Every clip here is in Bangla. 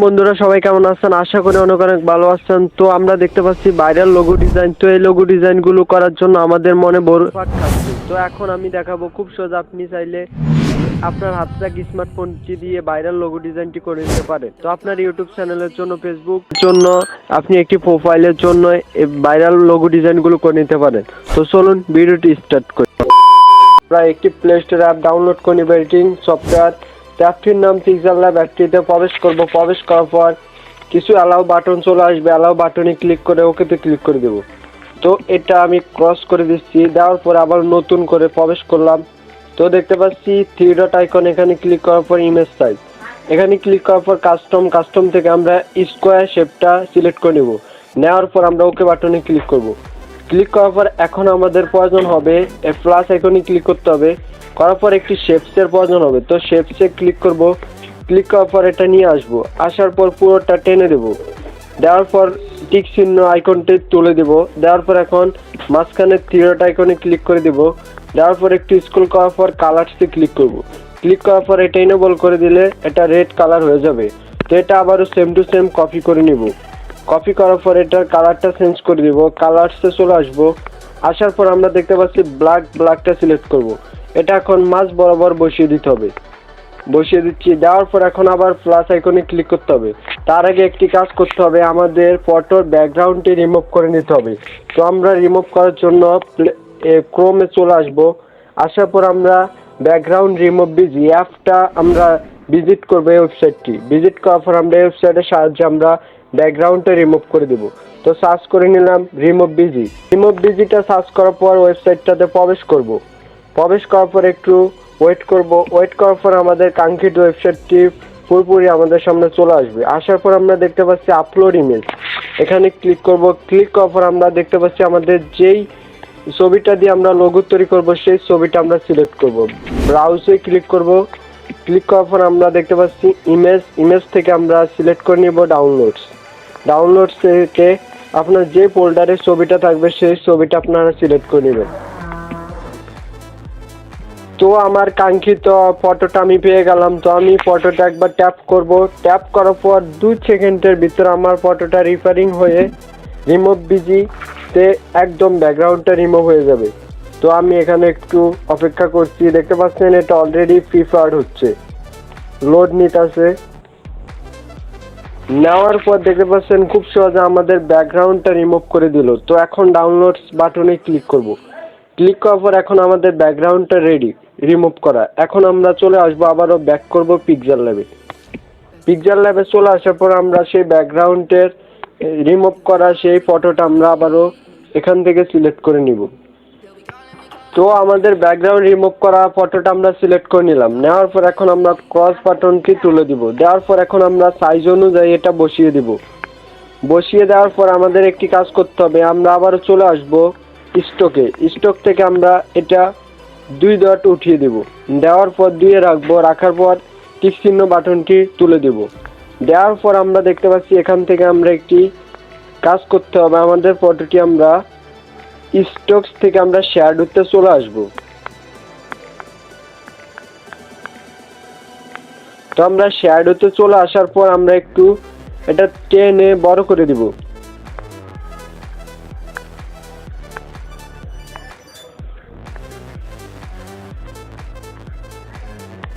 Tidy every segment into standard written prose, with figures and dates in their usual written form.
বন্ধুরা সবাই কেমন আছেন? আশা করি অনেক অনেক ভালো আছেন। তো আমরা দেখতে পাচ্ছি ভাইরাল লোগো ডিজাইন। তো এই লোগো ডিজাইনগুলো করার জন্য আমাদের মনে বড় ফাট খাচ্ছে। তো এখন আমি দেখাবো খুব সহজ, আপনি চাইলে আপনার হাতে স্মার্টফোনটি দিয়ে ভাইরাল লোগো ডিজাইনটি করে নিতে পারেন। তো আপনার ইউটিউব চ্যানেলের জন্য, ফেসবুক জন্য, আপনি একটি প্রোফাইলের জন্য এই ভাইরাল লোগো ডিজাইনগুলো করে নিতে পারেন। তো চলুন ভিডিওটি স্টার্ট করি। আমরা একটি প্লে স্টোর অ্যাপ ডাউনলোড করে নিব, এডিটিং সফটওয়্যার। অ্যাপটির নাম পিক্সেল ল্যাব। অ্যাপটিতে প্রবেশ করব। প্রবেশ করার পর কিছু অ্যালাউ বাটন চলে আসবে। অ্যালাউ বাটনে ক্লিক করে ওকেতে ক্লিক করে দেব। তো এটা আমি ক্রস করে দিচ্ছি। দেওয়ার পর আবার নতুন করে প্রবেশ করলাম। তো দেখতে পাচ্ছি থ্রি ডট আইকন, এখানে ক্লিক করার পর ইমেজ সাইজ, এখানে ক্লিক করার পর কাস্টম থেকে আমরা স্কোয়ার শেপটা সিলেক্ট করে নেব। নেওয়ার পর আমরা ওকে বাটনে ক্লিক করব। ক্লিক করার পর এখন আমাদের প্রয়োজন হবে প্লাস আইকনে ক্লিক করতে হবে। করার পর একটি শেপসের প্রয়োজন হবে। তো শেপসে ক্লিক করব। ক্লিক করার পর এটা নিয়ে আসবো। আসার পর পুরোটা টেনে দেব। দেওয়ার পর টিক চিহ্ন আইকনটি তুলে দেব। দেওয়ার পর এখন মাঝখানে থ্রি ডট আইকনে ক্লিক করে দেব। দেওয়ার পর একটু স্ক্রল করার পর কালারসে ক্লিক করব। ক্লিক করার পর এটা ইনেবল করে দিলে এটা রেড কালার হয়ে যাবে। তো এটা আবারও সেম টু সেম কপি করে নিব। কপি করার পর এটার কালারটা চেঞ্জ করে দিব। কালারসে চলে আসবো। আসার পর আমরা দেখতে পাচ্ছি ব্ল্যাকটা সিলেক্ট করব। এটা এখন মাঝ বরাবর বসিয়ে দিতে হবে। বসিয়ে দিচ্ছি। দেওয়ার পর এখন আবার প্লাস আইকনে ক্লিক করতে হবে। তার আগে একটি কাজ করতে হবে, আমাদের ফটোর ব্যাকগ্রাউন্ডটি রিমুভ করে নিতে হবে। তো আমরা রিমুভ করার জন্য ক্রোমে চলে আসব। আসার পর আমরা ব্যাকগ্রাউন্ড রিমুভ বিজি অ্যাপটা আমরা ভিজিট করবো। এই ওয়েবসাইটটি ভিজিট করার পর আমরা এই ওয়েবসাইটের সাহায্যে আমরা ব্যাকগ্রাউন্ডটা রিমুভ করে দেব। তো সার্চ করে নিলাম রিমুভ বিজিটা সার্চ করার পর ওয়েবসাইটটাতে প্রবেশ করব। প্রবেশ করার পর একটু ওয়েট করব। ওয়েট করার পর আমাদের কাঙ্ক্ষিত ওয়েবসাইটটি পুরোপুরি আমাদের সামনে চলে আসবে। আসার পর আমরা দেখতে পাচ্ছি আপলোড ইমেজ, এখানে ক্লিক করব। ক্লিক করার পর আমরা দেখতে পাচ্ছি আমাদের যেই ছবিটা দিয়ে আমরা লোগো তৈরি করব সেই ছবিটা আমরা সিলেক্ট করব। ব্রাউজে ক্লিক করব। ক্লিক করার পর আমরা দেখতে পাচ্ছি ইমেজ থেকে আমরা সিলেক্ট করে নিব ডাউনলোডস থেকে আপনার যে ফোল্ডারে ছবিটা থাকবে সেই ছবিটা আপনারা সিলেক্ট করে নেবেন। তো আমার কাঙ্ক্ষিত ফটোটা আমি পেয়ে গেলাম। তো আমি ফটোটা একবার ট্যাপ করব। ট্যাপ করার পর 2 সেকেন্ডের ভিতরে আমার ফটোটা রিফারিং হয়ে রিমুভ বিজিতে একদম ব্যাকগ্রাউন্ডটা রিমুভ হয়ে যাবে। তো আমি এখানে একটু অপেক্ষা করছি। দেখতে পাচ্ছেন এটা অলরেডি প্রিফার্ড হচ্ছে, লোড নিতেছে। নেওয়ার পর দেখতে পাচ্ছেন খুব সহজে আমাদের ব্যাকগ্রাউন্ডটা রিমুভ করে দিল। তো এখন ডাউনলোডস বাটনে ক্লিক করব। ক্লিক করার পর এখন আমাদের ব্যাকগ্রাউন্ডটা রেডি রিমুভ করা। এখন আমরা চলে আসবো, আবারও ব্যাক করব পিক্সেল ল্যাবে চলে আসার পর আমরা সেই ব্যাকগ্রাউন্ডের রিমুভ করা সেই ফটোটা আমরা আবারও এখান থেকে সিলেক্ট করে নিব। তো আমাদের ব্যাকগ্রাউন্ড রিমুভ করা ফটোটা আমরা সিলেক্ট করে নিলাম। নেওয়ার পর এখন আমরা ক্রস বাটনটি তুলে দিব। দেওয়ার পর এখন আমরা সাইজ অনুযায়ী এটা বসিয়ে দিব। বসিয়ে দেওয়ার পর আমাদের একটি কাজ করতে হবে, আমরা আবারও চলে আসবো স্টক থেকে আমরা এটা 2 ডট উঠিয়ে দেব। দেওয়ার পর 2 রাখবো। রাখার পর টিক চিহ্ন বাটনটি তুলে দেব। দেওয়ার পর আমরা দেখতে পাচ্ছি এখান থেকে আমরা একটি কাজ করতে হবে, আমাদের ফটোটি আমরা স্টকস থেকে আমরা শ্যাডোতে চলে আসব। তো আমরা শ্যাডোতে চলে আসার পর আমরা একটু এটা টেনে বড় করে দিব।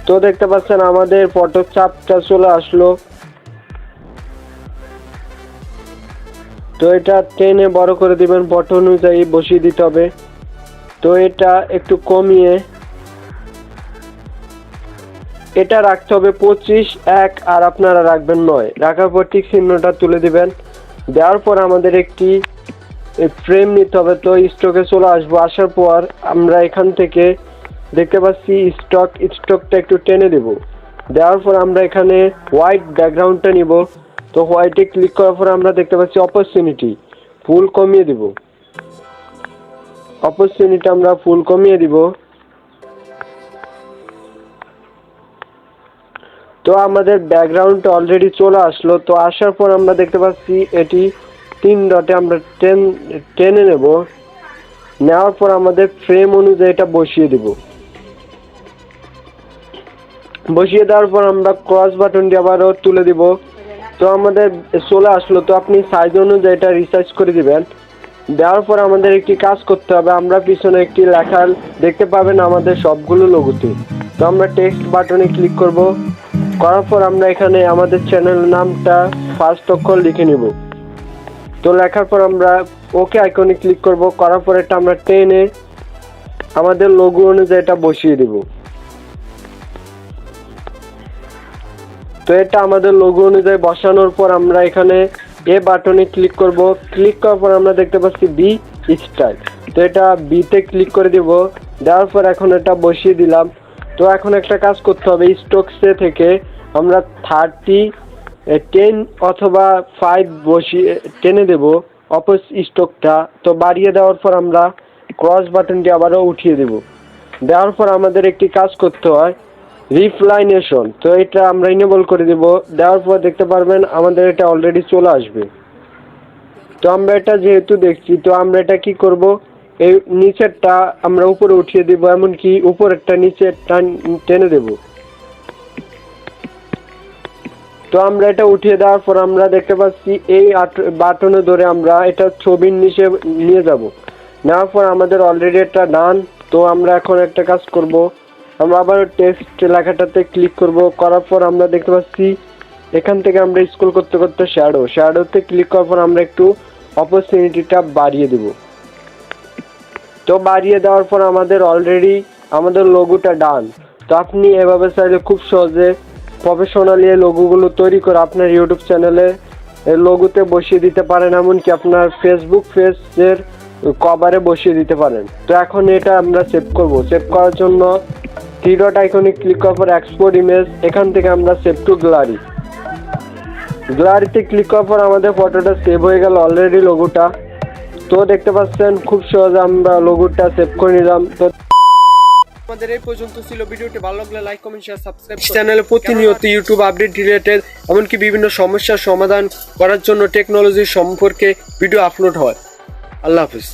তো দেখতে পাচ্ছেন আমাদের ফটোর চাপটা চলে আসলো। তো এটা টেনে বড় করে দিবেন, ফটো অনুযায়ী বসিয়ে দিতে হবে। তো এটা একটু কমিয়ে এটা রাখতে হবে 25:1 আর আপনারা রাখবেন 9। রাখার পর ঠিক চিহ্নটা তুলে দিবেন। দেওয়ার পর আমাদের একটি ফ্রেম নিতে হবে। তো স্টকে চলে আসবো। আসার পর আমরা এখান থেকে দেখতে পাচ্ছি স্টকটা একটু টেনে দেব। দেওয়ার পর আমরা এখানে হোয়াইট ব্যাকগ্রাউন্ডটা নিব। তো হোয়াইটে ক্লিক করার পর আমরা দেখতে পাচ্ছি অপরচুনিটি ফুল কমিয়ে দিব। আমরা ফুল কমিয়ে দিব। তো আমাদের ব্যাকগ্রাউন্ডটা অলরেডি চলে আসলো। তো আসার পর আমরা দেখতে পাচ্ছি এটি 3 ডটে আমরা টেনে নেব। নেওয়ার পর আমাদের ফ্রেম অনুযায়ী এটা বসিয়ে দেব। বসিয়ে দেওয়ার পর আমরা ক্রস বাটনটি আবারও তুলে দিব। তো আমাদের চলে আসলো। তো আপনি সাইজ অনুযায়ী এটা রিসাইজ করে দিবেন। দেওয়ার পর আমাদের একটি কাজ করতে হবে, আমরা পিছনে একটি লেখা দেখতে পাবেন আমাদের সবগুলো লোগোতে। তো আমরা টেক্সট বাটনে ক্লিক করব। করার পর আমরা এখানে আমাদের চ্যানেল নামটা ফার্স্ট অক্ষর লিখে নিব। তো লেখার পর আমরা ওকে আইকনে ক্লিক করব। করার পর এটা আমরা টেনে আমাদের লোগো অনুযায়ী এটা বসিয়ে দেব। তো এটা আমাদের লোগো অনুযায়ী বসানোর পর আমরা এখানে এ বাটনে ক্লিক করব। ক্লিক করার পর আমরা দেখতে পাচ্ছি বি স্টাইল। তো এটা বিতে ক্লিক করে দিব। দেওয়ার পর এখন এটা বসিয়ে দিলাম। তো এখন একটা কাজ করতে হবে, স্টকসে থেকে আমরা 10 অথবা 5 বসিয়ে টেনে দেব অপর স্টকটা। তো বাড়িয়ে দেওয়ার পর আমরা ক্রস বাটনটি আবারও উঠিয়ে দেব। দেওয়ার পর আমাদের একটি কাজ করতে হয়, রিফ্লাইনেশন। তো এটা আমরা ইনেবল করে দেব। দেওয়ার পর দেখতে পারবেন আমাদের এটা অলরেডি চলে আসবে। তো আমরা এটা যেহেতু দেখছি, তো আমরা এটা কি করব, এই নিচেরটা আমরা উপরে উঠিয়ে দেব, এমনকি উপরেরটা নিচে টেনে দেব। তো আমরা এটা উঠিয়ে দেওয়ার পর আমরা দেখতে পাচ্ছি এই বাটনে ধরে আমরা এটা ছবির নিচে নিয়ে যাব। নেওয়ার পর আমাদের অলরেডি এটা ডান। তো আমরা এখন একটা কাজ করব, আমরা আবার টেক্সট লেখাটাতে ক্লিক করব। করার পর আমরা দেখতে পাচ্ছি এখান থেকে আমরা স্ক্রল করতে করতে শ্যাডোতে ক্লিক করার পর আমরা একটু অপরচুনিটিটা বাড়িয়ে দেব। তো বাড়িয়ে দেওয়ার পর আমাদের অলরেডি আমাদের লোগোটা ডান। তো আপনি এভাবে চাইলে খুব সহজে প্রফেশনালি এই লোগোগুলো তৈরি করে আপনার ইউটিউব চ্যানেলে লোগোতে বসিয়ে দিতে পারেন, এমনকি আপনার ফেসবুক পেজের কভারে বসিয়ে দিতে পারেন। তো এখন এটা আমরা সেভ করব। সেভ করার জন্য থ্রি ডট আইকনে ক্লিক করার পর এক্সপোর্ট ইমেজ, এখান থেকে আমরা সেভ টু গ্যালারিতে ক্লিক করার পর আমাদের ফটোটা সেভ হয়ে গেল অলরেডি লোগোটা। তো দেখতে পাচ্ছেন খুব সহজে আমরা লোগোটা সেভ করে নিলাম। তো আমাদের এই পর্যন্ত ছিল। ভিডিওটি ভালো লাগলে লাইক কমেন্ট শেয়ার সাবস্ক্রাইব। চ্যানেলে প্রতিনিয়ত ইউটিউব আপডেট রিলেটেড এমনকি বিভিন্ন সমস্যার সমাধান করার জন্য টেকনোলজি সম্পর্কে ভিডিও আপলোড হয়। আল্লাহ হাফিজ।